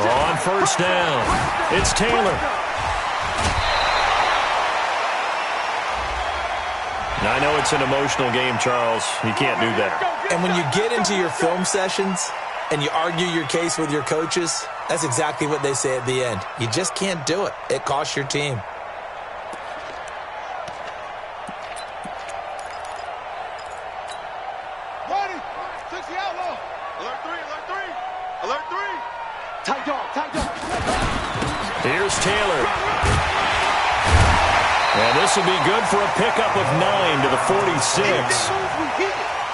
On first down, it's Taylor. I know it's an emotional game, Charles. You can't do that. And when you get into your film sessions and you argue your case with your coaches, that's exactly what they say at the end. You just can't do it. It costs your team. Here's Taylor. And this will be good for a pickup of 9 to the 46.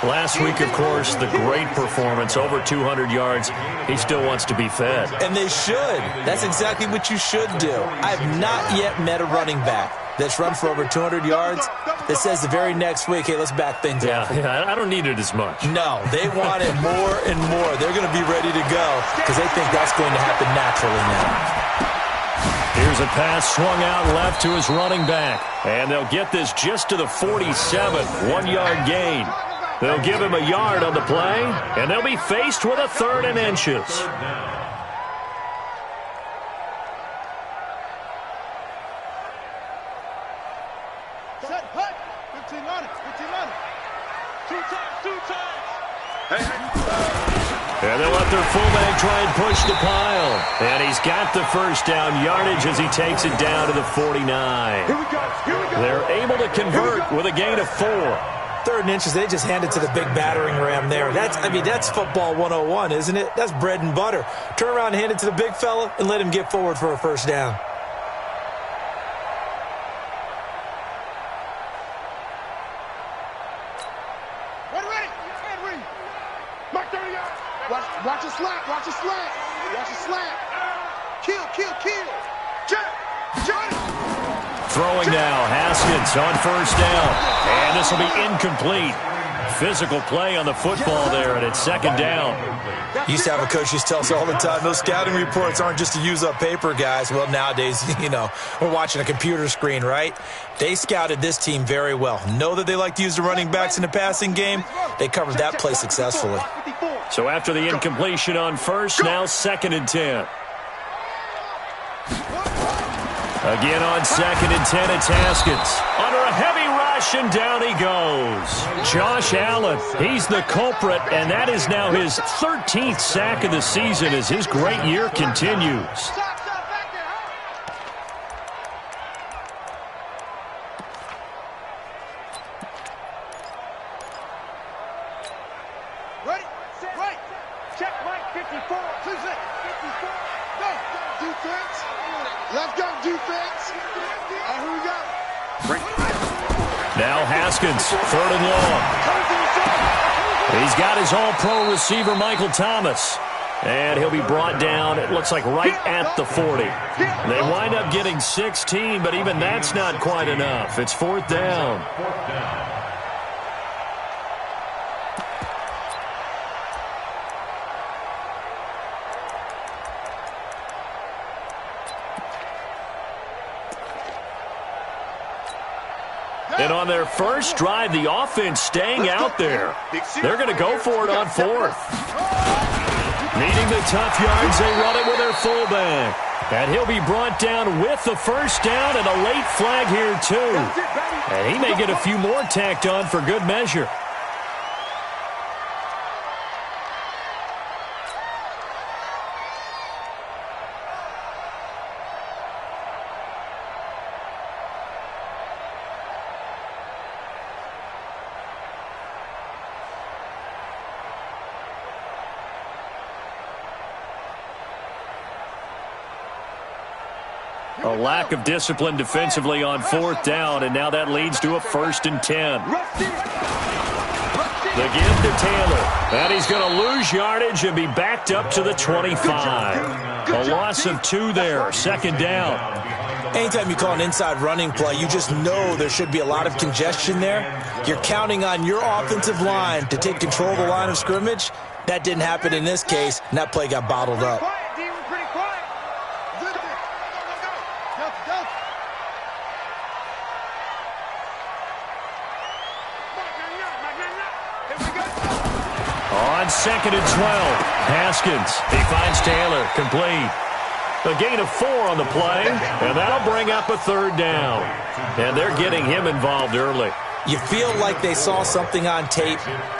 Last week, of course, the great performance, over 200 yards. He still wants to be fed. And they should. That's exactly what you should do. I have not yet met a running back that's run for over 200 yards that says the very next week, hey, let's back things up. Yeah, I don't need it as much. No, they want it more and more. They're going to be ready to go because they think that's going to happen naturally now. Here's a pass swung out left to his running back. And they'll get this just to the 47, 1-yard gain. They'll give him a yard on the play, and they'll be faced with a 3rd and inches. Set, hut. 15 on it, 15 on it. Two times. And they'll let their fullback try and push the pile. And he's got the first down yardage as he takes it down to the 49. Here we go. They're able to convert with a gain of 4. 3rd and inches, they just hand it to the big battering ram there. That's football 101, isn't it? That's bread and butter. Turn around and hand it to the big fella and let him get forward for a first down. Ready. Mark 30 yards. Watch a slant. Watch a slant. Kill. Jump. Throwing now, Haskins on first down. And this will be incomplete. Physical play on the football there, and it's 2nd down. Used to have a coach used to tell us all the time, those scouting reports aren't just to use up paper, guys. Well, nowadays, we're watching a computer screen, right? They scouted this team very well. Know that they like to use the running backs in the passing game. They covered that play successfully. So after the incompletion on first, now 2nd and 10. Again on 2nd and 10, it's Haskins. Under a heavy rush, and down he goes. Josh Allen, he's the culprit, and that is now his 13th sack of the season as his great year continues. Ready. Check Mike 54. 54. Go. Defense. Let's go, defense. Here we go. Now Haskins, 3rd and long. He's got his all-pro receiver, Michael Thomas. And he'll be brought down, it looks like, right at the 40. They wind up getting 16, but even that's not quite enough. It's 4th down. And on their first drive, the offense staying out there. They're going to go for it on 4th. Needing the tough yards, they run it with their fullback. And he'll be brought down with the first down and a late flag here, too. And he may get a few more tacked on for good measure. A lack of discipline defensively on 4th down, and now that leads to a 1st and 10. The give to Taylor. And he's going to lose yardage and be backed up to the 25. A loss of 2 there, 2nd down. Anytime you call an inside running play, you just know there should be a lot of congestion there. You're counting on your offensive line to take control of the line of scrimmage. That didn't happen in this case, and that play got bottled up. On 2nd and 12, Haskins, he finds Taylor, complete. A gain of 4 on the play, and that'll bring up a 3rd down. And they're getting him involved early. You feel like they saw something on tape,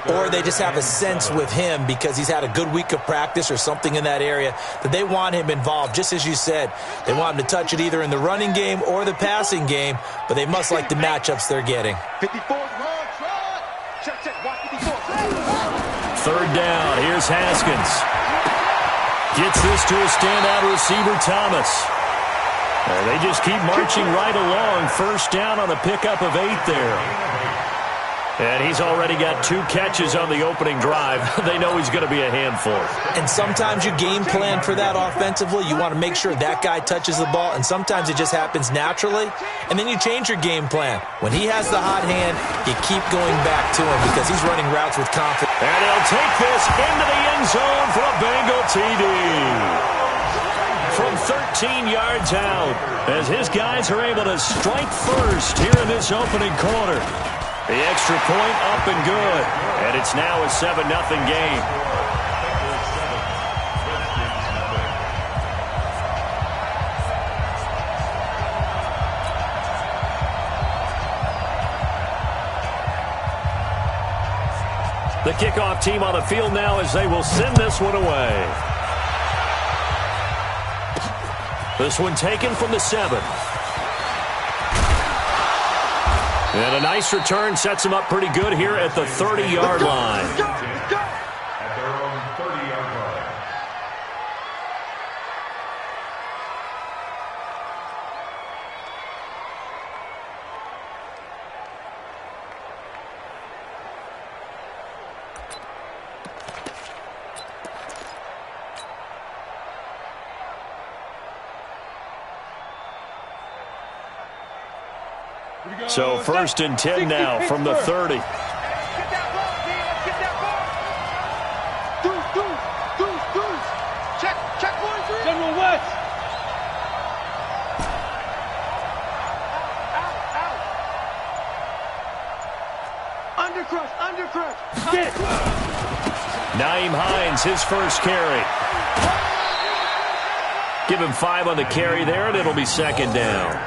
or they just have a sense with him because he's had a good week of practice or something in that area that they want him involved. Just as you said, they want him to touch it either in the running game or the passing game, but they must like the matchups they're getting. 3rd down, here's Haskins. Gets this to a standout receiver, Thomas. And they just keep marching right along. 1st down on a pickup of 8 there. And he's already got 2 catches on the opening drive. They know he's going to be a handful. And sometimes you game plan for that offensively. You want to make sure that guy touches the ball, and sometimes it just happens naturally. And then you change your game plan. When he has the hot hand, you keep going back to him because he's running routes with confidence. And he'll take this into the end zone for a Bengal TD. From 13 yards out, as his guys are able to strike first here in this opening quarter. The extra point up and good, and it's now a 7-0 game. The kickoff team on the field now as they will send this one away. This one taken from the 7. And a nice return sets him up pretty good here at the 30-yard line. At their own 30-yard line. So 1st and 10 now from the 30. Get that ball, man. Get that ball. Deuce. Check 43. General West. Undercrush. Get. Naeem Hines, his first carry. Give him 5 on the carry there, and it'll be 2nd down.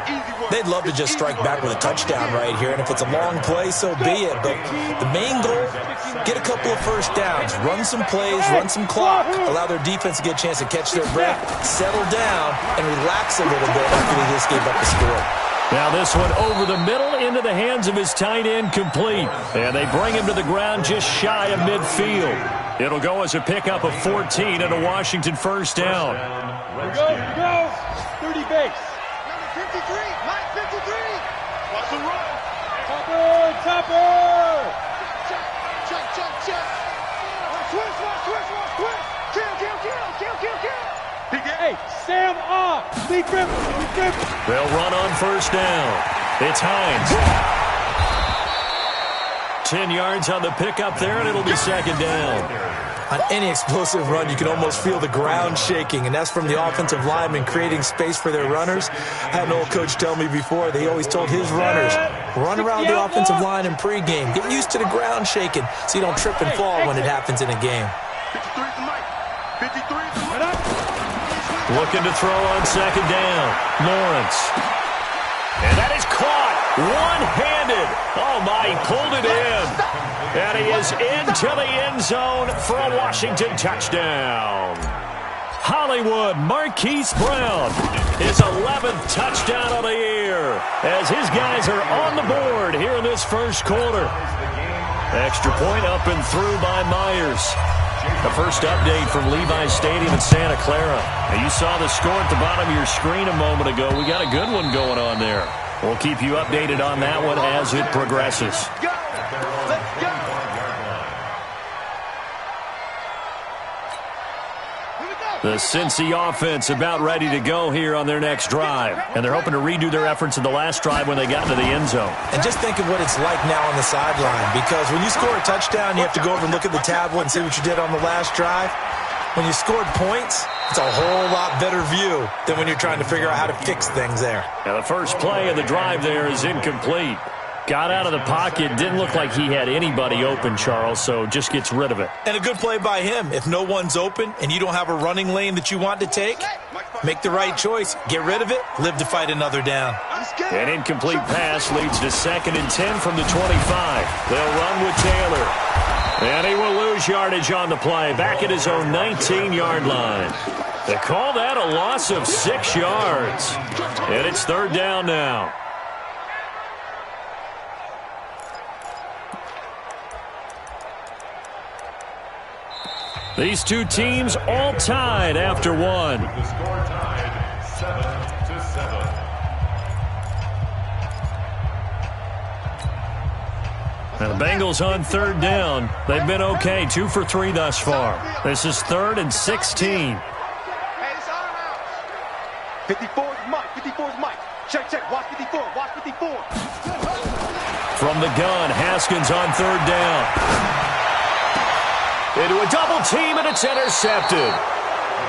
They'd love to just strike back with a touchdown right here, and if it's a long play, so be it. But the main goal, get a couple of 1st downs, run some plays, run some clock, allow their defense to get a chance to catch their breath, settle down, and relax a little bit after they just gave up the score. Now this one over the middle into the hands of his tight end, complete. And they bring him to the ground just shy of midfield. It'll go as a pickup of 14 and a Washington 1st down. Here we go. 30 base. Number 53. Mike 53. Watch the run. Topper. Check. Twist. Kill. Hey, Sam off. Lee Griffin. They'll run on 1st down. It's Hines. 10 yards on the pickup there, and it'll be 2nd down. On any explosive run, you can almost feel the ground shaking, and that's from the offensive linemen creating space for their runners. I had an old coach tell me before, they always told his runners, run around the offensive line in pregame. Get used to the ground shaking so you don't trip and fall when it happens in a game. 53 to Mike. 53 to Mike. Looking to throw on 2nd down. Lawrence. And that is caught one-handed. Oh, my, he pulled it in. And he is into the end zone for a Washington touchdown. Hollywood Marquise Brown, his 11th touchdown of the year, as his guys are on the board here in this 1st quarter. Extra point up and through by Myers. The first update from Levi's Stadium in Santa Clara. Now, you saw the score at the bottom of your screen a moment ago. We got a good one going on there. We'll keep you updated on that one as it progresses. Let's go. The Cincy offense about ready to go here on their next drive. And they're hoping to redo their efforts in the last drive when they got into the end zone. And just think of what it's like now on the sideline, because when you score a touchdown, you have to go over and look at the tablet and see what you did on the last drive. When you scored points, it's a whole lot better view than when you're trying to figure out how to fix things there. Now the first play of the drive there is incomplete. Got out of the pocket. Didn't look like he had anybody open, Charles, so just gets rid of it. And a good play by him. If no one's open and you don't have a running lane that you want to take, make the right choice. Get rid of it. Live to fight another down. An incomplete pass leads to 2nd and 10 from the 25. They'll run with Taylor. And he will lose yardage on the play. Back at his own 19-yard line. They call that a loss of 6 yards. And it's 3rd down now. These two teams all tied after one. The score tied 7-7. Now the Bengals on 3rd down. They've been okay, 2 for 3 thus far. This is 3rd and 16. 54 is Mike. 54 is Mike. Check, check. Watch 54. Watch 54. From the gun, Haskins on 3rd down. Into a double team, and it's intercepted.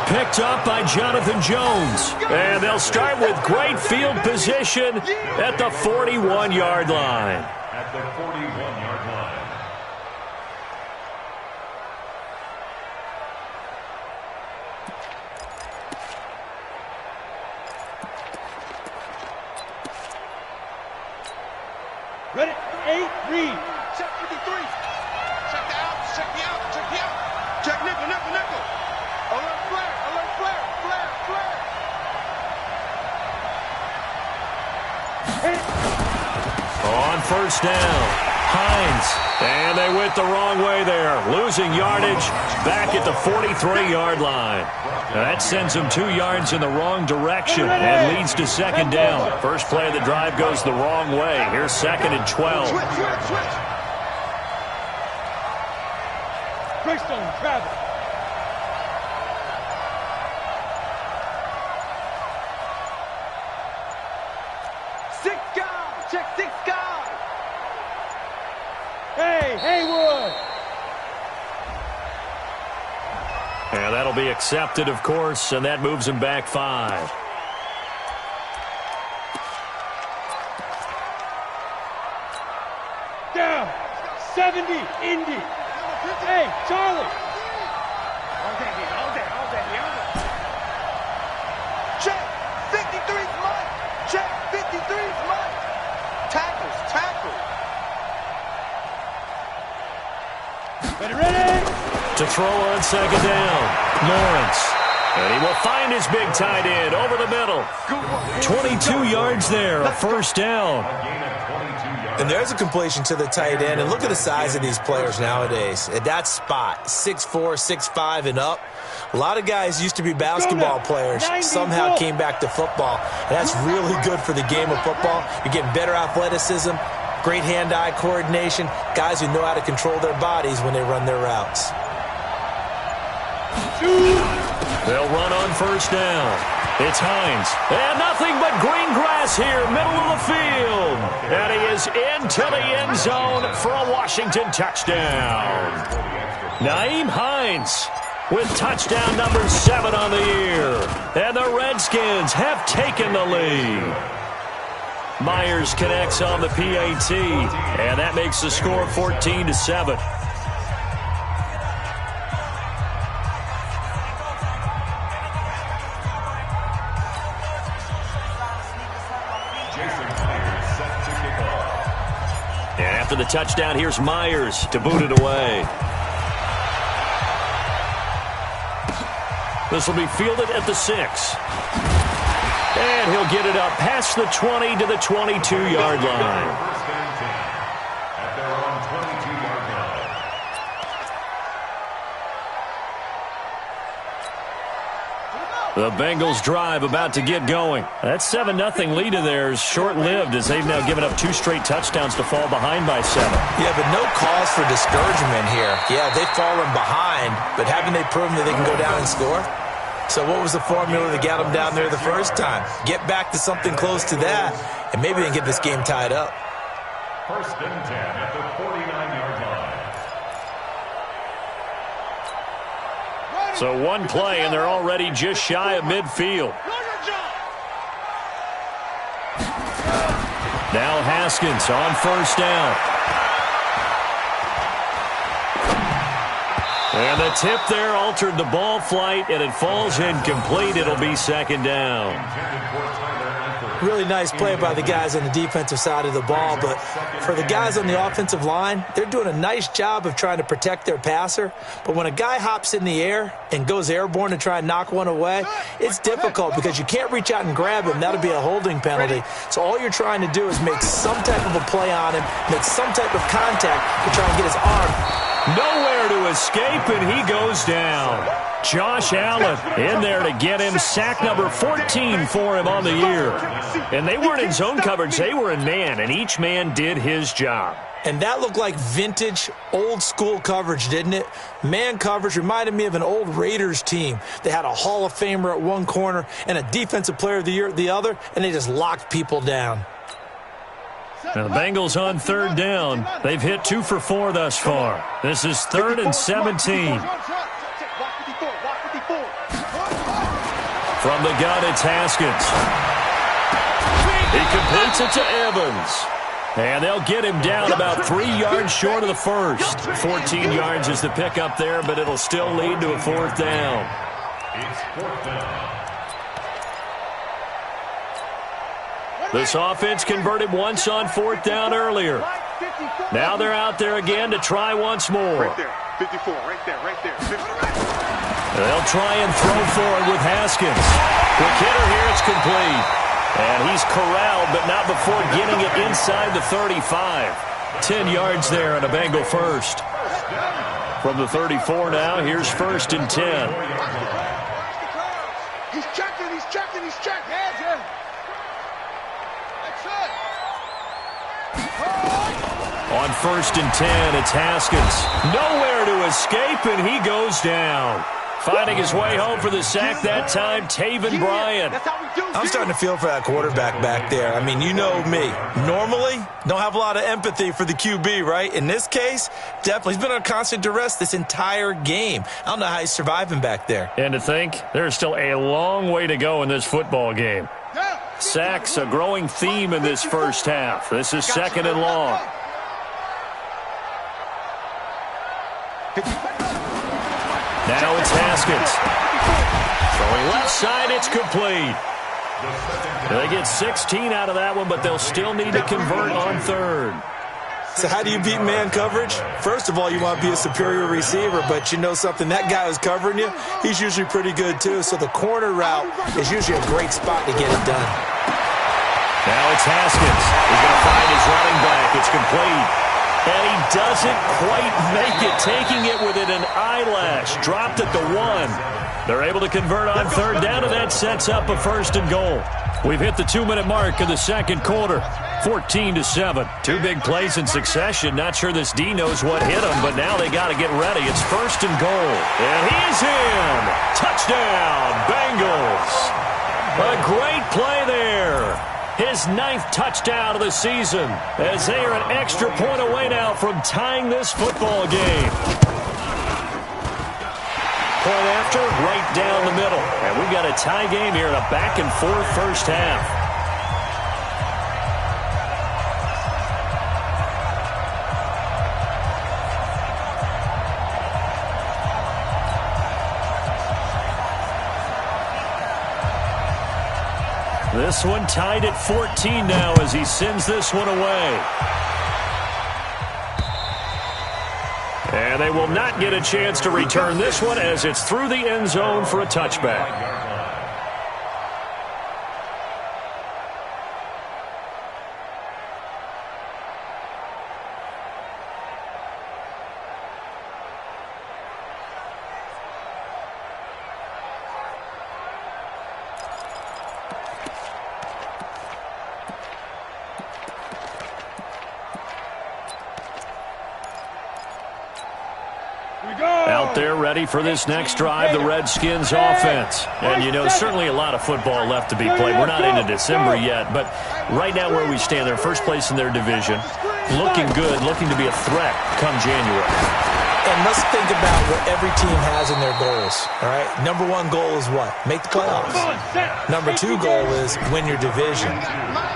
Picked up by Jonathan Jones. And they'll start with great field position at the 41-yard line. At the 41-yard line. Ready? 8, read. Check 53. Check the out. Check the out. Check the out. Check nickel, nickel, nickel. Alert flare. Alert flare. Flare, flare. On 1st down, Hines. And they went the wrong way there. Losing yardage back at the 43-yard line. Now that sends them 2 yards in the wrong direction and leads to 2nd down. First play of the drive goes the wrong way. Here's 2nd and 12. Switch, switch, switch. Greystone, travel. Six guys. Check 6 guys. Hey, Haywood. And that'll be accepted, of course, and that moves him back 5. Down. 70, Indy. Hey, Charlie. Check 53's Mike. Check 53's Mike. Tackles, tackle. Ready? To throw on 2nd down, Lawrence. And he will find his big tight end over the middle. 22 yards there, a 1st down. And there's a completion to the tight end. And look at the size of these players nowadays. At that spot, 6'4", 6'5", and up. A lot of guys used to be basketball players, somehow came back to football. And that's really good for the game of football. You're getting better athleticism, great hand-eye coordination, guys who know how to control their bodies when they run their routes. They'll run on 1st down. It's Hines. And nothing but green grass here, middle of the field. And he is into the end zone for a Washington touchdown. Nyheim Hines with touchdown number 7 on the year. And the Redskins have taken the lead. Myers connects on the PAT, and that makes the score 14-7. And after the touchdown, here's Myers to boot it away. This will be fielded at the 6. And he'll get it up past the 20 to the 22-yard line. First and 10 at their own 22-yard line. The Bengals drive about to get going. That 7-0 lead of theirs short-lived as they've now given up 2 straight touchdowns to fall behind by 7. Yeah, but no cause for discouragement here. Yeah, they've fallen behind, but haven't they proven that they can go down and score? So what was the formula that got them down there the first time? Get back to something close to that, and maybe they can get this game tied up. First and 10 at the 49-yard line. So one play, and they're already just shy of midfield. Now Haskins on first down. And the tip there altered the ball flight, and it falls incomplete. It'll be second down. Really nice play by the guys on the defensive side of the ball, but for the guys on the offensive line, they're doing a nice job of trying to protect their passer. But when a guy hops in the air and goes airborne to try and knock one away, it's difficult because you can't reach out and grab him. That'll be a holding penalty. So all you're trying to do is make some type of a play on him, make some type of contact to try and get his arm. Nowhere to escape, and he goes down. Josh Allen in there to get him. Sack number 14 for him on the year. And they weren't in zone coverage. They were in man, and each man did his job. And that looked like vintage, old-school coverage, didn't it? Man coverage reminded me of an old Raiders team. They had a Hall of Famer at one corner and a Defensive Player of the Year at the other, and they just locked people down. Now the Bengals on third down. They've hit 2 for 4 thus far. This is 3rd and 17. From the gun, it's Haskins. He completes it to Evans. And they'll get him down about 3 yards short of the first. 14 yards is the pickup there, but it'll still lead to a 4th down. It's 4th down. This offense converted once on 4th down earlier. Now they're out there again to try once more. Right there, 54, right there, right there. 50. They'll try and throw forward with Haskins. Quick hitter here, it's complete. And he's corralled, but not before getting it inside the 35. 10 yards there on a Bengal first. From the 34 now, here's 1st and 10. He's checking, he's checking, he's checking. On 1st and 10, it's Haskins. Nowhere to escape, and he goes down. Finding his way home for the sack that time, Taven Bryan. I'm starting to feel for that quarterback back there. I mean, you know me. Normally, don't have a lot of empathy for the QB, right? In this case, definitely. He's been under constant duress this entire game. I don't know how he's surviving back there. And to think, there's still a long way to go in this football game. Sacks, a growing theme in this first half. This is 2nd and long. Now it's Haskins. Throwing left side, it's complete. They get 16 out of that one, but they'll still need to convert on 3rd. So how do you beat man coverage? First of all, you want to be a superior receiver, but you know something, that guy who's covering you, he's usually pretty good too. So the corner route is usually a great spot to get it done. Now it's Haskins. He's going to find his running back. It's complete. And he doesn't quite make it, taking it within an eyelash. Dropped at the 1. They're able to convert on 3rd down, and that sets up a 1st and goal. We've hit the 2-minute mark of the 2nd quarter. 14-7. 2 big plays in succession. Not sure this D knows what hit him, but now they got to get ready. It's 1st and goal. And he's in. Touchdown, Bengals. A great play there. His 9th touchdown of the season, as they are an extra point away now from tying this football game. Point after, right down the middle. And we've got a tie game here in a back-and-forth first half. This one tied at 14 now as he sends this one away. And they will not get a chance to return this one as it's through the end zone for a touchback. Out there ready for this next drive, the Redskins offense. And, you know, certainly a lot of football left to be played. We're not into December yet, but right now where we stand, they're first place in their division. Looking good, looking to be a threat come January. And let's think about what every team has in their goals, all right? Number one goal is what? Make the playoffs. Number two goal is win your division.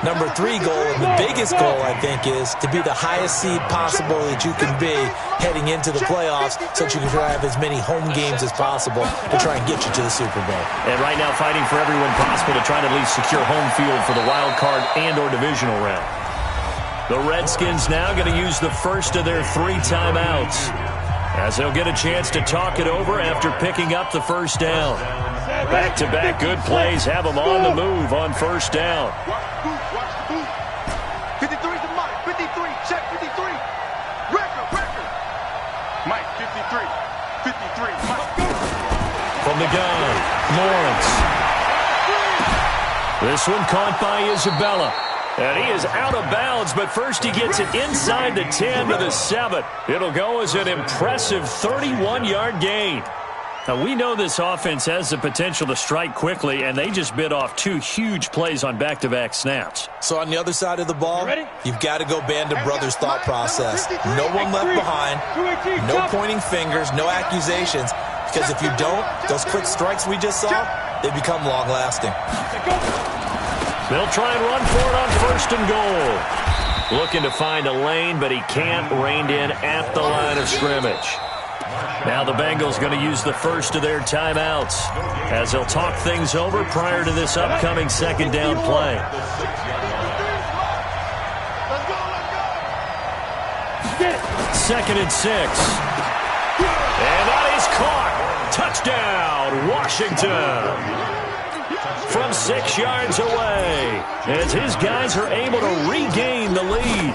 Number three goal, and the biggest goal, I think, is to be the highest seed possible that you can be heading into the playoffs so that you can try to have as many home games as possible to try and get you to the Super Bowl. And right now fighting for everyone possible to try to at least secure home field for the wild card and or divisional round. The Redskins now going to use the first of their 3 timeouts, as they'll get a chance to talk it over after picking up the first down. Back-to-back good plays have them on the move on first down. Watch the boot. 53 to Mike. 53. Check 53. Record. Mike, 53. 53. Mike. From the gun, Lawrence. This one caught by Isabella. And he is out of bounds, but first he gets it inside the 10 to the 7. It'll go as an impressive 31-yard gain. Now, we know this offense has the potential to strike quickly, and they just bit off 2 huge plays on back-to-back snaps. So on the other side of the ball, you've got to go Band of Brothers thought process. No one left behind, no pointing fingers, no accusations, because if you don't, those quick strikes we just saw, they become long-lasting. They'll try and run for it on first and goal. Looking to find a lane, but he can't. Reined in at the line of scrimmage. Now the Bengals going to use the first of their timeouts as they'll talk things over prior to this upcoming second down play. Second and 6. And that is caught. Touchdown, Washington. From 6 yards away, as his guys are able to regain the lead.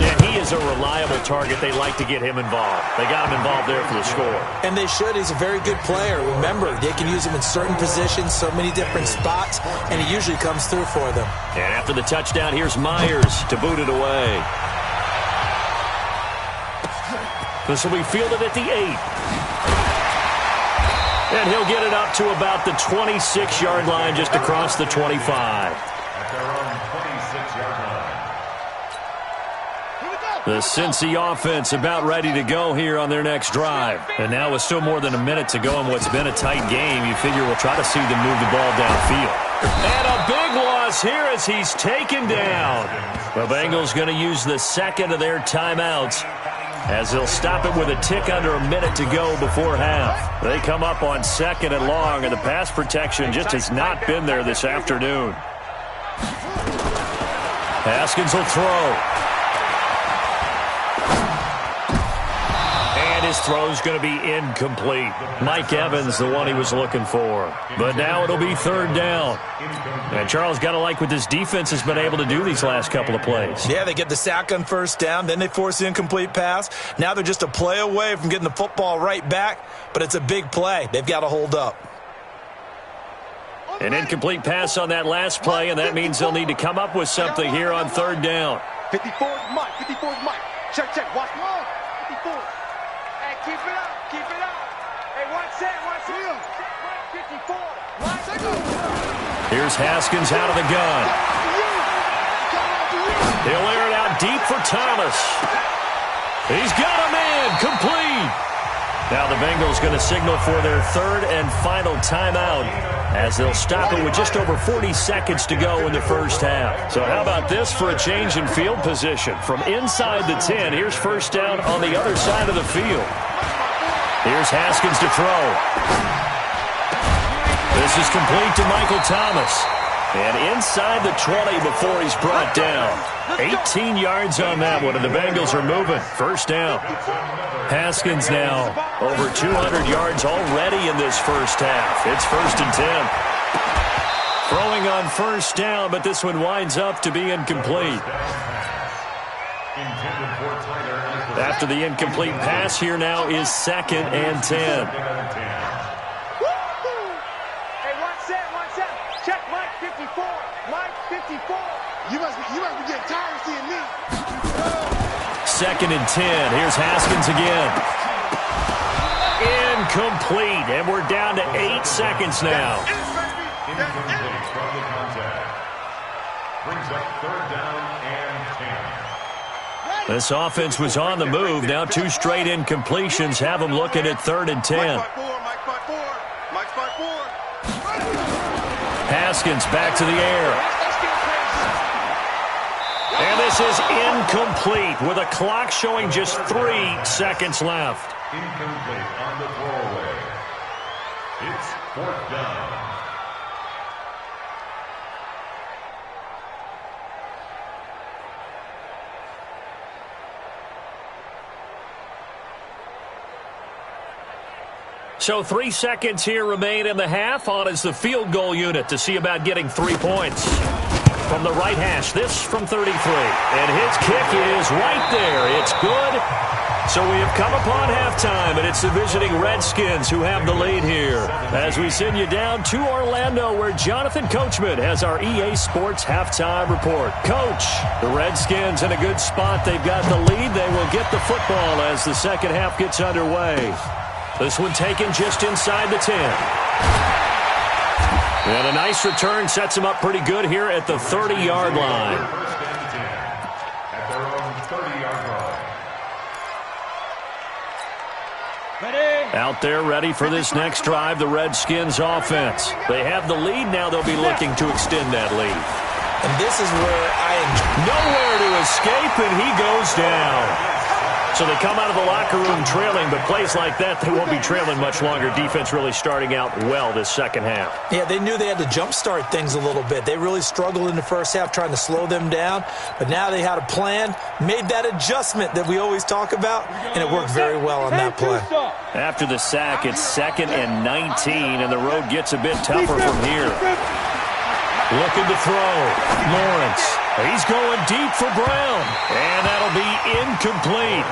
And he is a reliable target. They like to get him involved. They got him involved there for the score. And they should. He's a very good player. Remember, they can use him in certain positions, so many different spots, and he usually comes through for them. And after the touchdown, here's Myers to boot it away. This will be fielded at the 8. And he'll get it up to about the 26-yard line, just across the 25. At their own 26-yard line. The Cincy offense about ready to go here on their next drive. And now with still more than a minute to go in what's been a tight game, you figure we'll try to see them move the ball downfield. And a big loss here as he's taken down. The Bengals going to use the second of their timeouts, as they'll stop it with a tick under a minute to go before half. They come up on second and long, and the pass protection just has not been there this afternoon. Haskins will throw. And his throw's going to be incomplete. Mike Evans, the one he was looking for. But now it'll be third down. And Charles, got to like what this defense has been able to do these last couple of plays. Yeah, they get the sack on first down, then they force the incomplete pass. Now they're just a play away from getting the football right back, but it's a big play. They've got to hold up. An incomplete pass on that last play, and that means they'll need to come up with something here on third down. 54 is Mike. 54 is Mike. Check. Watch. 54. Hey, keep it up. Hey, watch that. Mike, 54. Here's Haskins out of the gun. He'll air it out deep for Thomas. He's got a man. Complete. Now the Bengals going to signal for their third and final timeout, as they'll stop it with just over 40 seconds to go in the first half. So how about this for a change in field position? From inside the 10, here's first down on the other side of the field. Here's Haskins to throw. This is complete to Michael Thomas. And inside the 20 before he's brought down. 18 yards on that one, and the Bengals are moving. First down. Haskins now over 200 yards already in this first half. It's first and 10. Throwing on first down, but this one winds up to be incomplete. After the incomplete pass, here now is second and 10. Hey, watch that. Check Mike 54. Mike 54. You must be getting tired of seeing me. Second and 10. Here's Haskins again. Incomplete, and we're down to 8 seconds now. Incomplete from the contact. Brings up third down and 10. This offense was on the move. Now 2 straight incompletions have them looking at 3rd and 10. Haskins back to the air. And this is incomplete with a clock showing just 3 seconds left. Incomplete on the throwaway. It's 4th down. So 3 seconds here remain in the half. On is the field goal unit to see about getting 3 points. From the right hash, this from 33. And his kick is right there. It's good. So we have come upon halftime, and it's the visiting Redskins who have the lead here. As we send you down to Orlando, where Jonathan Coachman has our EA Sports halftime report. Coach, the Redskins in a good spot. They've got the lead. They will get the football as the second half gets underway. This one taken just inside the 10. And a nice return sets them up pretty good here at the 30-yard line. First and 10 at their own 30-yard line. Ready? Out there ready for this next drive, the Redskins offense. They have the lead. Now they'll be looking to extend that lead. And this is where I enjoy. Nowhere to escape, and he goes down. So they come out of the locker room trailing, but plays like that, they won't be trailing much longer. Defense really starting out well this second half. Yeah, they knew they had to jumpstart things a little bit. They really struggled in the first half trying to slow them down, but now they had a plan, made that adjustment that we always talk about, and it worked very well on that play. After the sack, it's 2nd and 19, and the road gets a bit tougher from here. Looking to throw. Lawrence. He's going deep for Brown. And that'll be incomplete.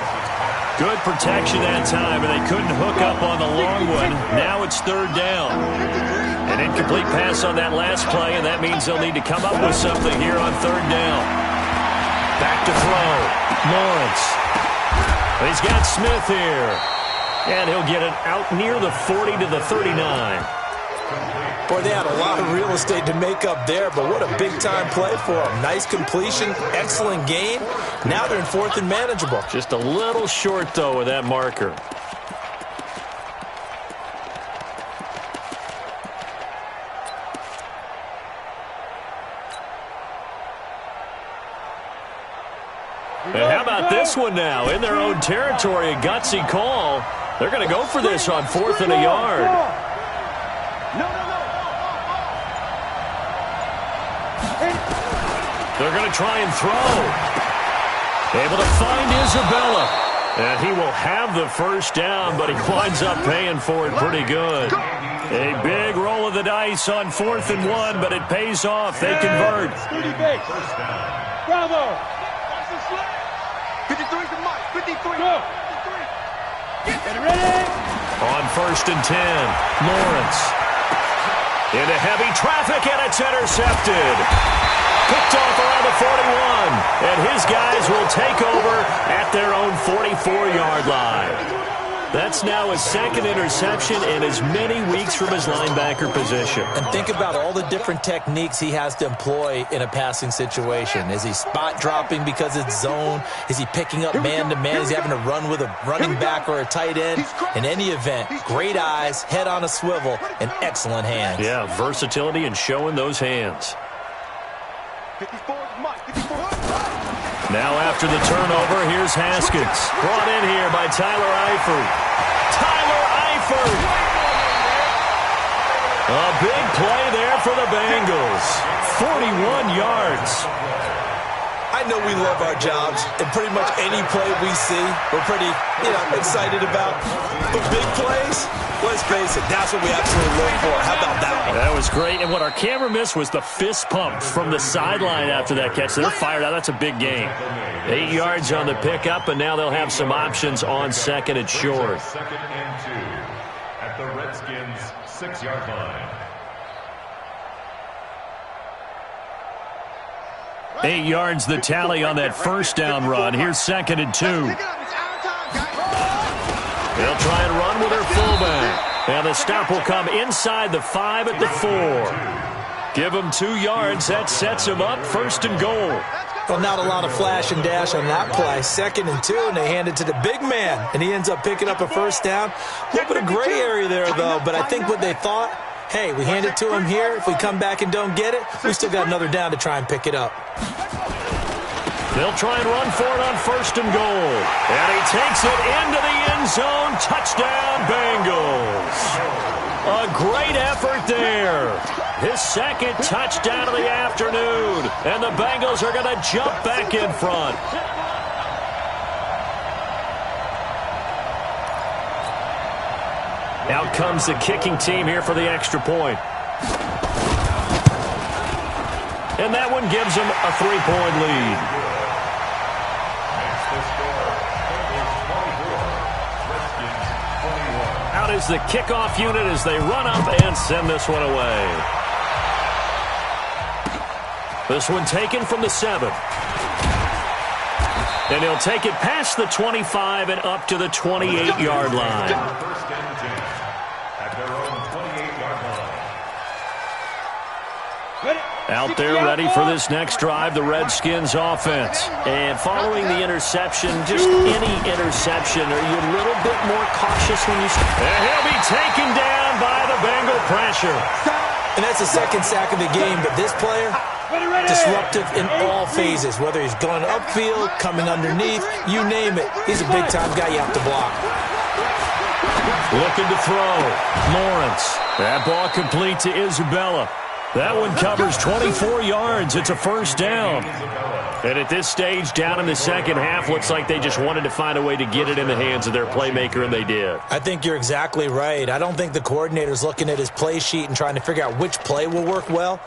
Good protection that time, and they couldn't hook up on the long one. Now it's 3rd down. An incomplete pass on that last play, and that means they'll need to come up with something here on 3rd down. Back to throw. Lawrence. He's got Smith here. And he'll get it out near the 40 to the 39. Boy, they had a lot of real estate to make up there, but what a big-time play for them. Nice completion, excellent game. Now they're in 4th and manageable. Just a little short, though, with that marker. And how about this one now? In their own territory, a gutsy call. They're going to go for this on 4th and a yard. They're going to try and throw. Able to find Isabella. And he will have the first down, but he winds up paying for it pretty good. A big roll of the dice on 4th and 1, but it pays off. They convert. Bravo. 53 to Mike. 53. Go. Get ready. On 1st and 10, Lawrence. Into heavy traffic, and it's intercepted. Picked off around the 41, and his guys will take over at their own 44-yard line. That's now his 2nd interception in as many weeks from his linebacker position. And think about all the different techniques he has to employ in a passing situation. Is he spot dropping because it's zone? Is he picking up man-to-man? Is he having to run with a running back or a tight end? In any event, great eyes, head on a swivel, and excellent hands. Yeah, versatility and showing those hands. 54 Mike. 54. Now after the turnover, here's Haskins. Brought in here by Tyler Eifert. Tyler Eifert! A big play there for the Bengals. 41 yards. I know we love our jobs, and pretty much any play we see, we're pretty, excited about. But big plays, let's face it, that's what we absolutely look for. How about that one? That was great, and what our camera missed was the fist pump from the sideline after that catch. They're fired out. That's a big game. 8 yards on the pickup, and now they'll have some options on 2nd and short. 2nd and 2 at the Redskins' 6-yard line. 8 yards the tally on that first down run. Here's 2nd and 2. They'll try and run with their fullback. And the stop will come inside the 5 at the 4. Give them 2 yards. That sets them up 1st and goal. Well, not a lot of flash and dash on that play. 2nd and 2, and they hand it to the big man, and he ends up picking up a first down. A little bit of gray area there, though, but I think what they thought, hey, we hand it to him here. If we come back and don't get it, we still got another down to try and pick it up. They'll try and run for it on 1st and goal. And he takes it into the end zone. Touchdown, Bengals. A great effort there. His 2nd touchdown of the afternoon. And the Bengals are going to jump back in front. Out comes the kicking team here for the extra point. And that one gives them a 3-point lead. Out is the kickoff unit as they run up and send this one away. This one taken from the 7. And he'll take it past the 25 and up to the 28-yard line. First and 10 at their own 28-yard line. Out there ready for this next drive, the Redskins offense. And following the interception, just any interception, are you a little bit more cautious when you... And he'll be taken down by the Bengal pressure. And that's the 2nd sack of the game, but this player, disruptive in all phases, whether he's going upfield, coming underneath, you name it. He's a big-time guy you have to block. Looking to throw. Lawrence. That ball complete to Isabella. That one covers 24 yards. It's a first down. And at this stage, down in the second half, looks like they just wanted to find a way to get it in the hands of their playmaker, and they did. I think you're exactly right. I don't think the coordinator's looking at his play sheet and trying to figure out which play will work well.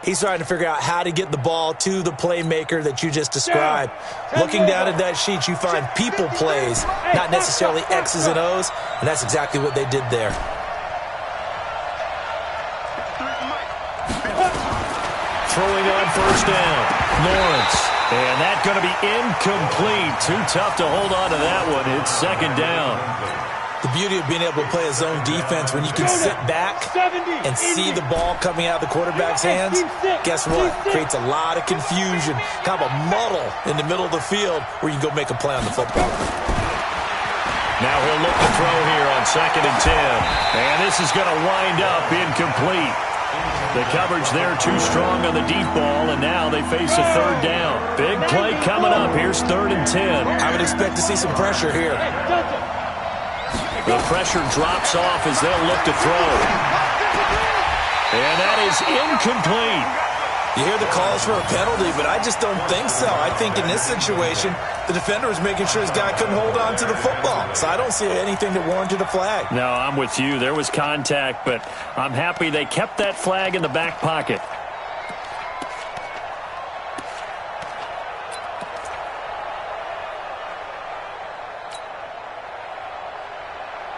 He's trying to figure out how to get the ball to the playmaker that you just described. Looking down at that sheet, you find people plays, not necessarily X's and O's, and that's exactly what they did there. Throwing on first down, Lawrence. And that's going to be incomplete. Too tough to hold on to that one. It's 2nd down. The beauty of being able to play a zone defense when you can sit back and see the ball coming out of the quarterback's hands, guess what? Creates a lot of confusion, kind of a muddle in the middle of the field where you can go make a play on the football. Now he'll look to throw here on 2nd and 10. And this is going to wind up incomplete. The coverage there too strong on the deep ball, and now they face a 3rd down. Big play coming up. Here's 3rd and 10. I would expect to see some pressure here. The pressure drops off as they'll look to throw. And that is incomplete. You hear the calls for a penalty, but I just don't think so. I think in this situation, the defender was making sure his guy couldn't hold on to the football. So I don't see anything that warranted a flag. No, I'm with you. There was contact, but I'm happy they kept that flag in the back pocket.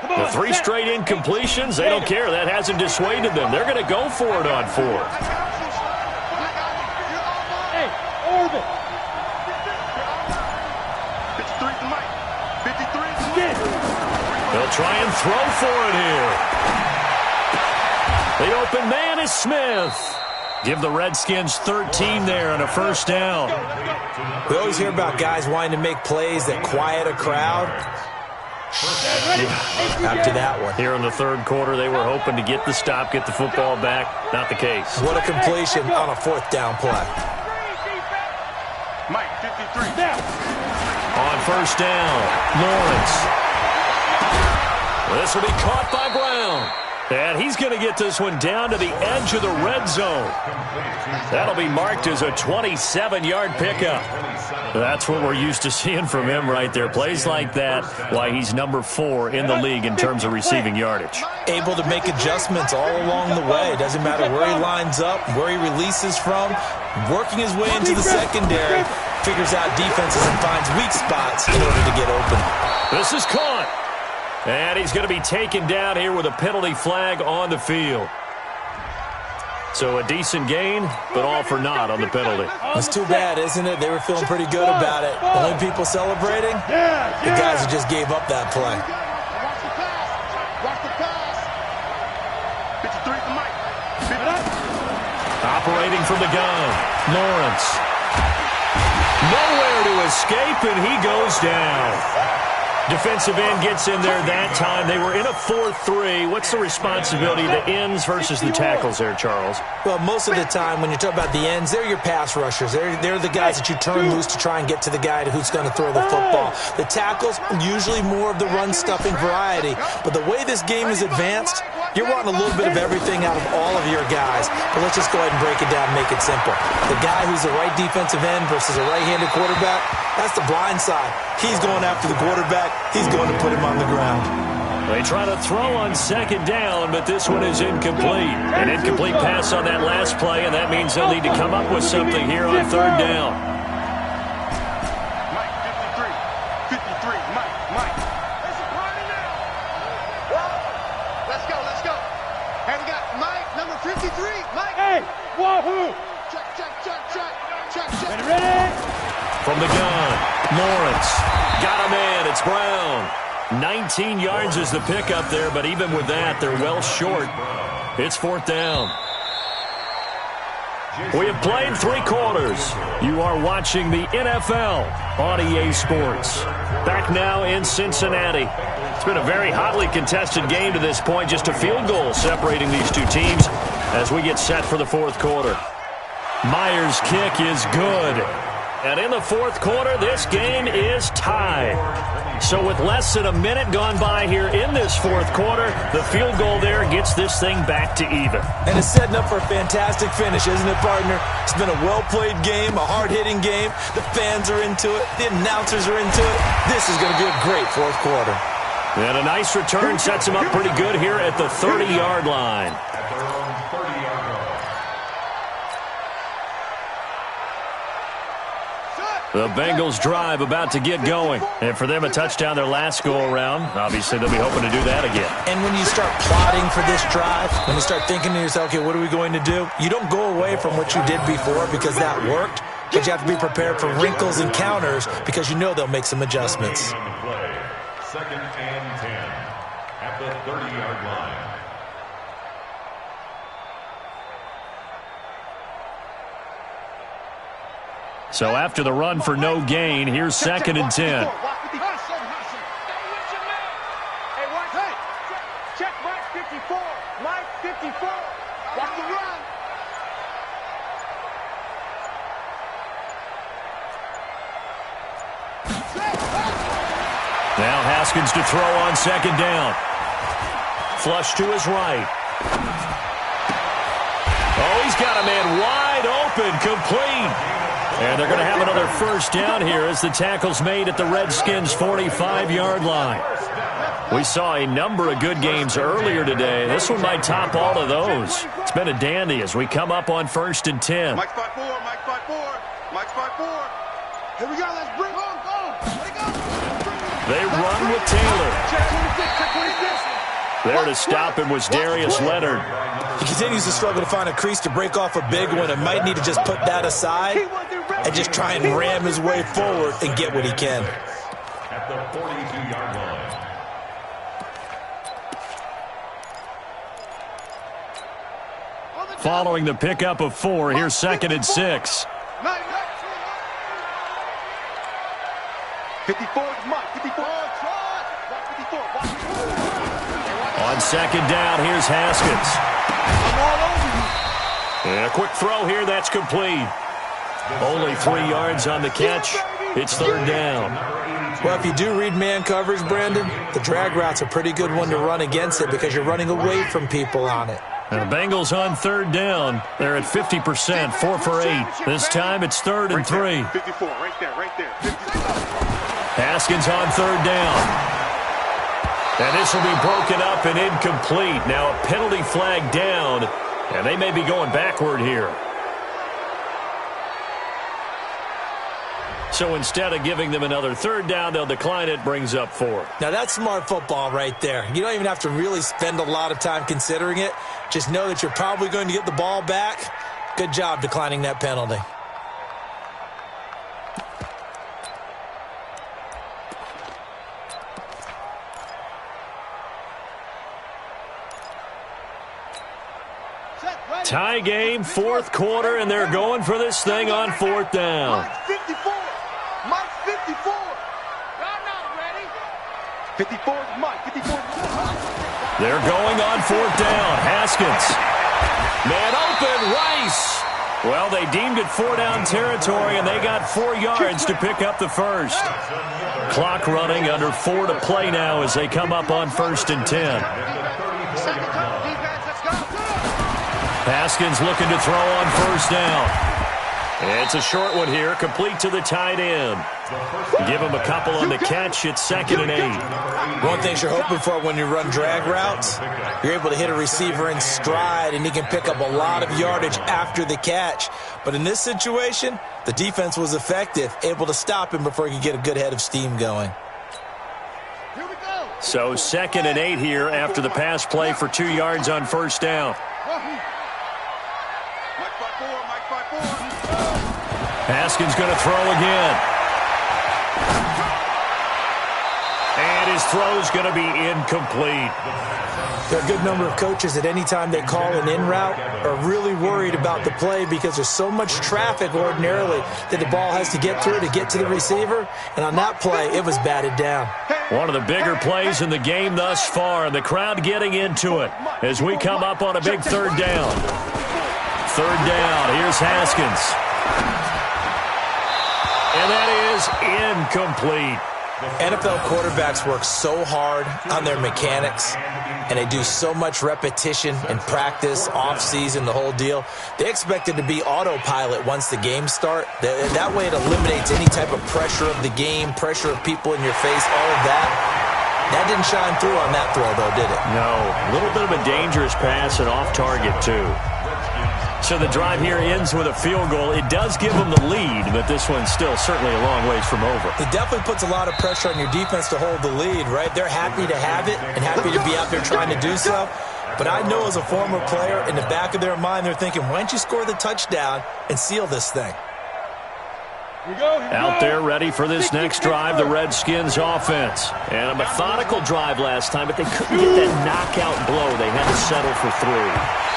The 3 straight incompletions, they don't care. That hasn't dissuaded them. They're going to go for it on 4th. They'll try and throw for it here. The open man is Smith. Give the Redskins 13 there and a first down. We always hear about guys wanting to make plays that quiet a crowd. After that one. Here in the 3rd quarter, they were hoping to get the stop, get the football back. Not the case. What a completion on a 4th down play. Mike, 53. On first down, Lawrence. This will be caught by Brown. And he's going to get this one down to the edge of the red zone. That'll be marked as a 27-yard pickup. That's what we're used to seeing from him right there. Plays like that, why he's number 4 in the league in terms of receiving yardage. Able to make adjustments all along the way. Doesn't matter where he lines up, where he releases from. Working his way into the secondary, figures out defenses and finds weak spots in order to get open. This is caught. And he's going to be taken down here with a penalty flag on the field. So a decent gain, but all for naught on the penalty. It's too bad, isn't it? They were feeling pretty good about it. Only people celebrating, the guys who just gave up that play. Operating from the gun, Lawrence. escape, and he goes down. Defensive end gets in there that time. They were in a 4-3. What's the responsibility, the ends versus the tackles there, Charles? Well, most of the time when you talk about the ends, they're your pass rushers. They're the guys that you turn loose to try and get to the guy who's going to throw the football. The tackles, usually more of the run-stuffing variety. But the way this game is advanced, you're wanting a little bit of everything out of all of your guys. But let's just go ahead and break it down and make it simple. The guy who's the right defensive end versus a right-handed quarterback, that's the blind side. He's going after the quarterback. He's going to put him on the ground. They try to throw on second down, but this one is incomplete. An incomplete pass on that last play, and that means they'll need to come up with something here on third down. Mike, 53. 53. Mike. There's a party now. Let's go. Hey, we got Mike, number 53. Mike. Hey, wahoo! Check. Ready? From the gun, Lawrence. Got a man. It's Brown. 19 yards is the pickup there, but even with that, they're well short. It's fourth down. We have played 3 quarters. You are watching the NFL on EA Sports. Back now in Cincinnati. It's been a very hotly contested game to this point. Just a field goal separating these two teams as we get set for the fourth quarter. Myers' kick is good. And in the fourth quarter, this game is tied. So with less than a minute gone by here in this fourth quarter, the field goal there gets this thing back to even. And it's setting up for a fantastic finish, isn't it, partner? It's been a well-played game, a hard-hitting game. The fans are into it. The announcers are into it. This is going to be a great fourth quarter. And a nice return sets him up pretty good here at the 30-yard line. The Bengals drive about to get going. And for them, a touchdown their last go-around. Obviously, they'll be hoping to do that again. And when you start plotting for this drive, when you start thinking to yourself, okay, what are we going to do? You don't go away from what you did before because that worked. But you have to be prepared for wrinkles and counters because you know they'll make some adjustments. Second and 10 at the 30-yard line. So after the run for no gain, here's second and 10. Hey, check Mike 54. Mike 54. Watch the run. Now Haskins to throw on second down. Flush to his right. Oh, he's got a man wide open, complete. And they're going to have another first down here as the tackle's made at the Redskins' 45-yard line. We saw a number of good games earlier today. This one might top all of those. It's been a dandy as we come up on first and 10. Mike's 5-4. Mike's 5-4. Mike's 5-4. Here we go. Let's bring on. Go. Let it go. They run with Taylor. Check 26. Check 26. There to stop him was Darius Leonard. He continues to struggle to find a crease to break off a big one and might need to just put that aside and just try and ram his way forward and get what he can. At the 42-yard line. Following the pickup of 4, here's second and 6. 54 is Mike. 54. 54. On second down, here's Haskins. I'm all over you. And a quick throw here, that's complete. Only 3 yards on the catch. It's third down. Well, if you do read man coverage, Brandon, the drag route's a pretty good one to run against it because you're running away from people on it. And the Bengals on third down. They're at 50%, 4 for 8. This time it's third and 3. 54, right there. 54. Haskins on third down. And this will be broken up and incomplete. Now a penalty flag down, and they may be going backward here. So instead of giving them another third down, they'll decline it, brings up 4. Now that's smart football right there. You don't even have to really spend a lot of time considering it. Just know that you're probably going to get the ball back. Good job declining that penalty. Tie game, fourth quarter, and they're going for this thing on fourth down. Mike's 54. Mike's 54 is Mike. 54 is They're going on fourth down. Haskins. Man open, Rice. Well, they deemed it 4-down territory, and they got 4 yards to pick up the first. Clock running, under 4 to play now as they come up on 1st and 10. Haskins looking to throw on 1st down. It's a short one here, complete to the tight end. Give him a couple on the catch. It's 2nd and 8. One thing you're hoping for when you run drag routes, you're able to hit a receiver in stride, and he can pick up a lot of yardage after the catch. But in this situation, the defense was effective, able to stop him before he could get a good head of steam going. So 2nd and 8 here after the pass play for 2 yards on 1st down. Haskins going to throw again. And his throw's going to be incomplete. There are a good number of coaches at any time they call an in route are really worried about the play because there's so much traffic ordinarily that the ball has to get through to get to the receiver. And on that play, it was batted down. One of the bigger plays in the game thus far, and the crowd getting into it as we come up on a big 3rd down. 3rd down, here's Haskins. And that is incomplete. NFL quarterbacks work so hard on their mechanics, and they do so much repetition and practice, off-season, the whole deal. They expect it to be autopilot once the games start. That way it eliminates any type of pressure of the game, pressure of people in your face, all of that. That didn't shine through on that throw, though, did it? No. A little bit of a dangerous pass and off target, too. So the drive here ends with a field goal. It does give them the lead, but this one's still certainly a long ways from over. It definitely puts a lot of pressure on your defense to hold the lead, right? They're happy to have it and happy to be out there trying to do so. But I know as a former player, in the back of their mind, they're thinking, why don't you score the touchdown and seal this thing? Out there ready for this next drive, the Redskins offense. And a methodical drive last time, but they couldn't get that knockout blow. They had to settle for 3.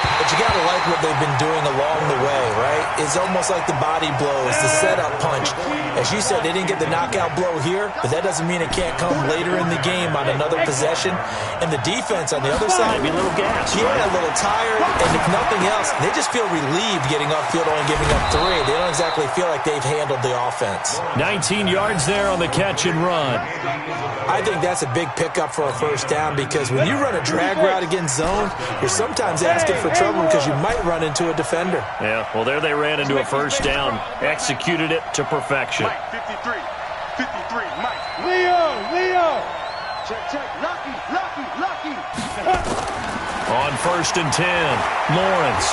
But you got to like what they've been doing along the way, right? It's almost like the body blows, the setup punch. As you said, they didn't get the knockout blow here, but that doesn't mean it can't come later in the game on another possession. And the defense on the other side, maybe a little gas. Yeah, right? A little tired. And if nothing else, they just feel relieved getting upfield only giving up 3. They don't exactly feel like they've handled the offense. 19 yards there on the catch and run. I think that's a big pickup for a 1st down because when you run a drag route against zone, you're sometimes asking for trouble because you might run into a defender. Yeah, well, there they ran into a 1st down. Executed it to perfection. Mike, 53. 53, Mike. Leo. Check. Lucky. On 1st and 10, Lawrence.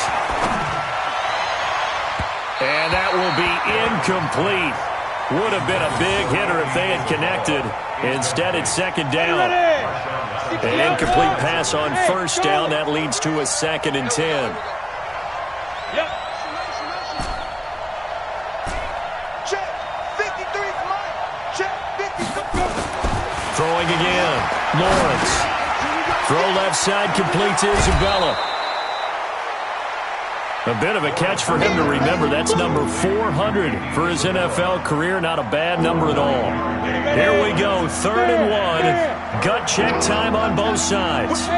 And that will be incomplete. Would have been a big hitter if they had connected. Instead, it's 2nd down. An incomplete pass on 1st down. That leads to a 2nd and 10. Check. 53, Mike. Check. 53. Throwing again. Lawrence. Throw left side, complete to Isabella. A bit of a catch for him to remember. That's number 400 for his NFL career. Not a bad number at all. Here we go, 3rd and 1. Gut check time on both sides.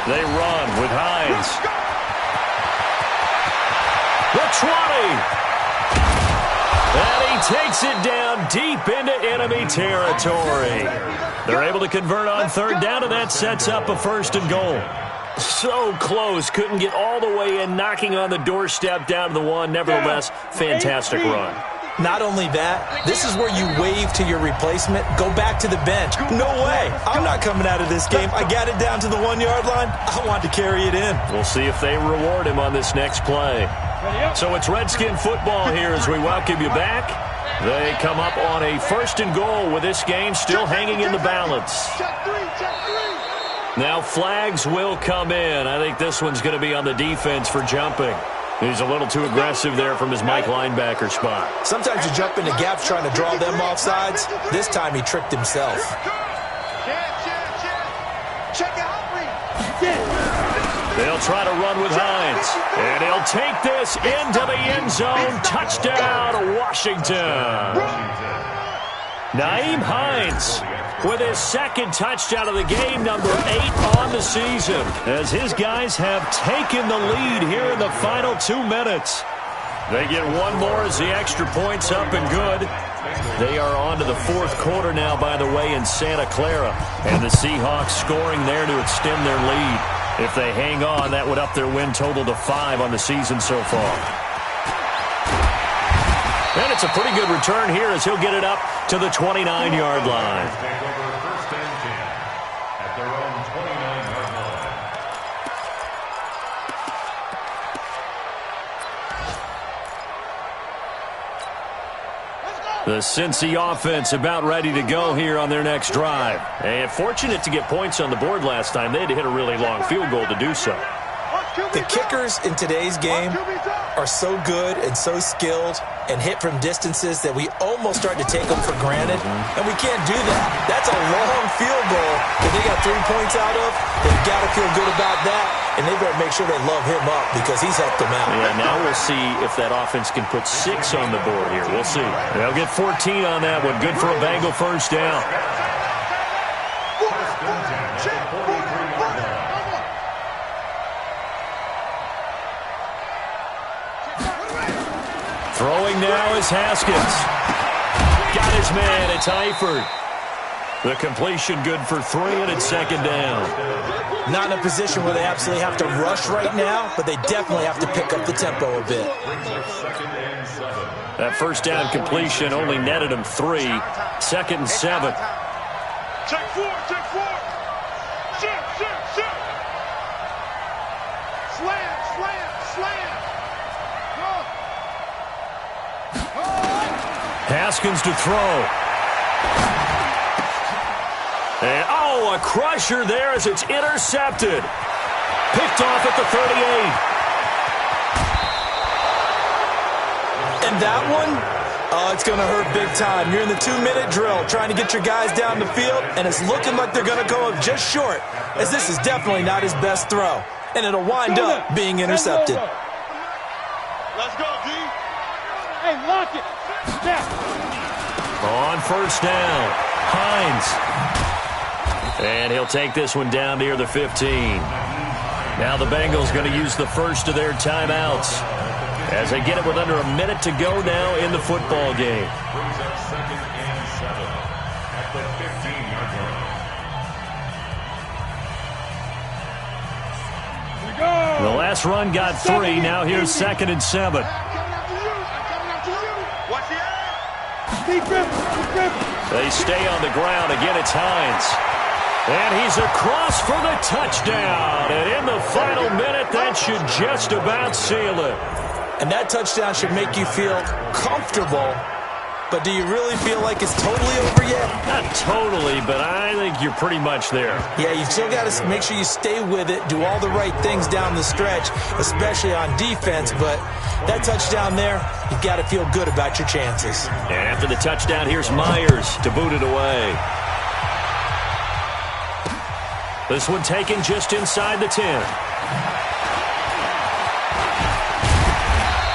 They run with Hines. The 20. And he takes it down deep into enemy territory. They're able to convert on 3rd down, and that sets up a 1st and goal. So close. Couldn't get all the way in, knocking on the doorstep down to the 1. Nevertheless, fantastic run. Not only that, this is where you wave to your replacement. Go back to the bench. No way. I'm not coming out of this game. I got it down to the 1-yard line. I want to carry it in. We'll see if they reward him on this next play. So it's Redskin football here as we welcome you back. They come up on a 1st and goal with this game still hanging in the balance. Now flags will come in. I think this one's going to be on the defense for jumping. He's a little too aggressive there from his Mike linebacker spot. Sometimes you jump into gaps trying to draw them off sides. This time he tricked himself. Check out. They'll try to run with Hines. And he'll take this into the end zone. Touchdown, Washington. Nyheim Hines with his second touchdown of the game, number 8 on the season, as his guys have taken the lead here in the final 2 minutes. They get one more as the extra point's up and good. They are on to the fourth quarter now, by the way, in Santa Clara. And the Seahawks scoring there to extend their lead. If they hang on, that would up their win total to 5 on the season so far. And it's a pretty good return here as he'll get it up to the 29-yard line. Take over first and 10 at their own 29-yard line. The Cincy offense about ready to go here on their next drive. And fortunate to get points on the board last time. They had to hit a really long field goal to do so. The kickers in today's game are so good and so skilled and hit from distances that we almost start to take them for granted, and we can't do that. That's a long field goal that they got 3 points out of. They've got to feel good about that, and they better make sure they love him up because he's helped them out. Yeah, now we'll see if that offense can put 6 on the board here. We'll see. They'll get 14 on that one. Good for a Bengal first down. Throwing now is Haskins. Got his man. It's Eifert. The completion good for 3, and it's second down. Not in a position where they absolutely have to rush right now, but they definitely have to pick up the tempo a bit. That first down completion only netted him 3. Second and 7. Check 4, check 4. Shit. Slam. Haskins to throw. And, a crusher there as it's intercepted. Picked off at the 38. And that one, it's going to hurt big time. You're in the 2-minute drill trying to get your guys down the field, and it's looking like they're going to go up just short, as this is definitely not his best throw. And it'll wind up being intercepted. Let's go, D. Hey, lock it. Step. On first down, Hines. And he'll take this one down near the 15. Now the Bengals going to use the first of their timeouts as they get it with under a minute to go now in the football game. Brings up second and 7 at the 15-yard line. The last run got 3. Now here's second and 7. They stay on the ground. Again, it's Hines. And he's across for the touchdown. And in the final minute, that should just about seal it. And that touchdown should make you feel comfortable. But do you really feel like it's totally over yet? Not totally, but I think you're pretty much there. Yeah, you still got to make sure you stay with it, do all the right things down the stretch, especially on defense. But that touchdown there, you've got to feel good about your chances. And after the touchdown, here's Myers to boot it away. This one taken just inside the 10.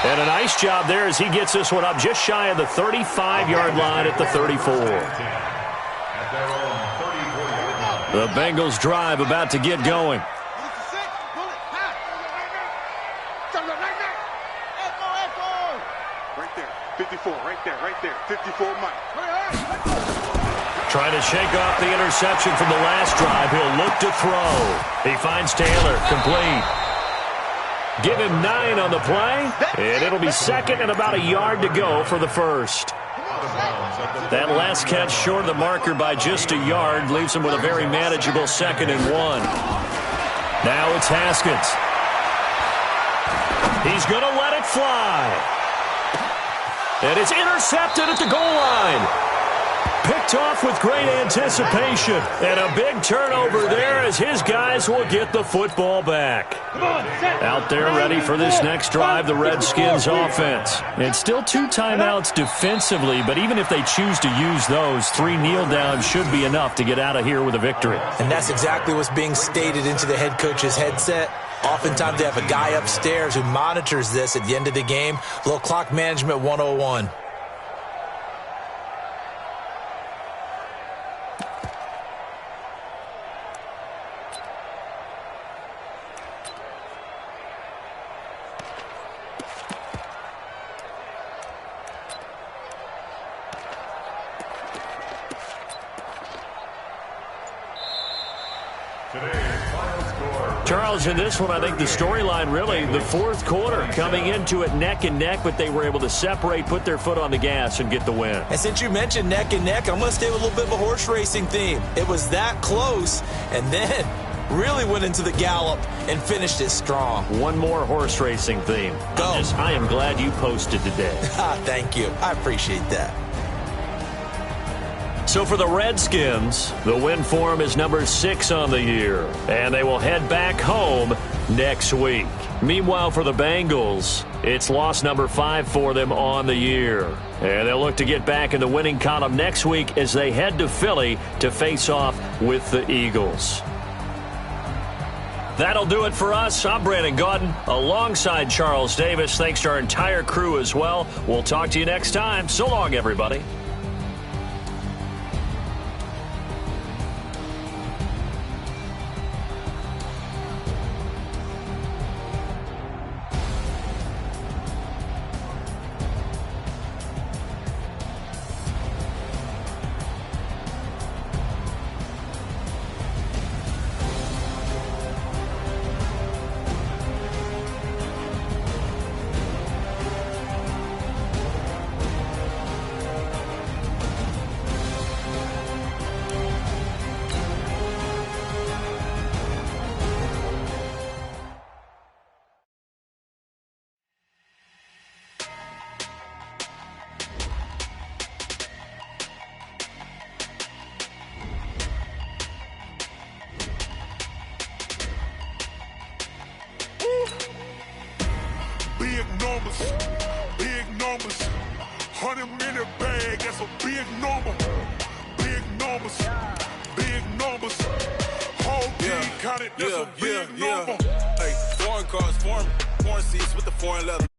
And a nice job there as he gets this one up just shy of the 35-yard line at the 34. The Bengals drive about to get going. Right there. 54, right there. 54, Mike. Trying to shake off the interception from the last drive. He'll look to throw. He finds Taylor, complete. Give him 9 on the play, and it'll be second and about a yard to go for the first. That last catch short of the marker by just a yard leaves him with a very manageable second and 1. Now it's Haskins. He's going to let it fly. And it's intercepted at the goal line. Picked off with great anticipation. And a big turnover there as his guys will get the football back. Out there ready for this next drive, the Redskins offense. It's still 2 timeouts defensively, but even if they choose to use those, 3 kneel downs should be enough to get out of here with a victory. And that's exactly what's being stated into the head coach's headset. Oftentimes they have a guy upstairs who monitors this at the end of the game. A little clock management 101. Charles, in this one, I think the storyline really, the fourth quarter, coming into it neck and neck, but they were able to separate, put their foot on the gas, and get the win. And since you mentioned neck and neck, I'm going to stay with a little bit of a horse racing theme. It was that close, and then really went into the gallop and finished it strong. One more horse racing theme. Go. I am glad you posted today. Thank you. I appreciate that. So for the Redskins, the win form is number 6 on the year, and they will head back home next week. Meanwhile, for the Bengals, it's loss number 5 for them on the year, and they'll look to get back in the winning column next week as they head to Philly to face off with the Eagles. That'll do it for us. I'm Brandon Gaudin alongside Charles Davis. Thanks to our entire crew as well. We'll talk to you next time. So long, everybody. Big numbers, 100-minute bag, that's a big number. Big numbers, whole team counted, that's a big number. Hey, foreign cars, foreign seats with the foreign leather.